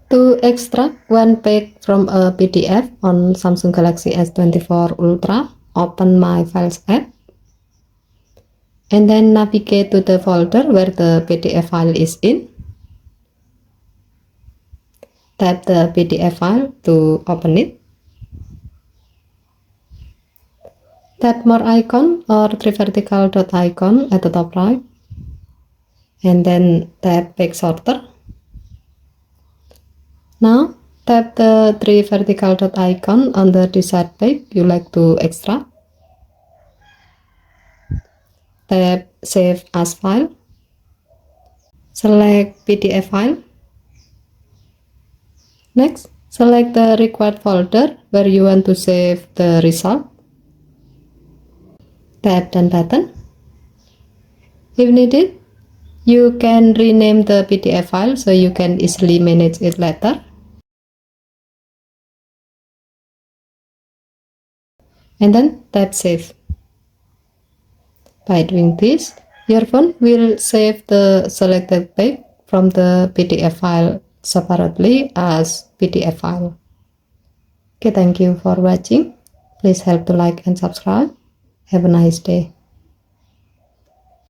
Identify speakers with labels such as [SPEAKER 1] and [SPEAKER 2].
[SPEAKER 1] To extract one page from a PDF on Samsung Galaxy S24 Ultra, open My Files app and then navigate to the folder where the PDF file is in. Tap the PDF file to open it. Tap more icon or three vertical dot icon at the top right and then tap Page Sorter. Now tap the three vertical dot icon on the desired page you like to extract. Tap Save as File. Select PDF file. Next, select the required folder where you want to save the result. Tap Done button. If needed, you can rename the PDF file so you can easily manage it later. And then tap Save. By doing this, your phone will save the selected page from the PDF file separately as PDF file. Okay, thank you for watching. Please help to like and subscribe. Have a nice day.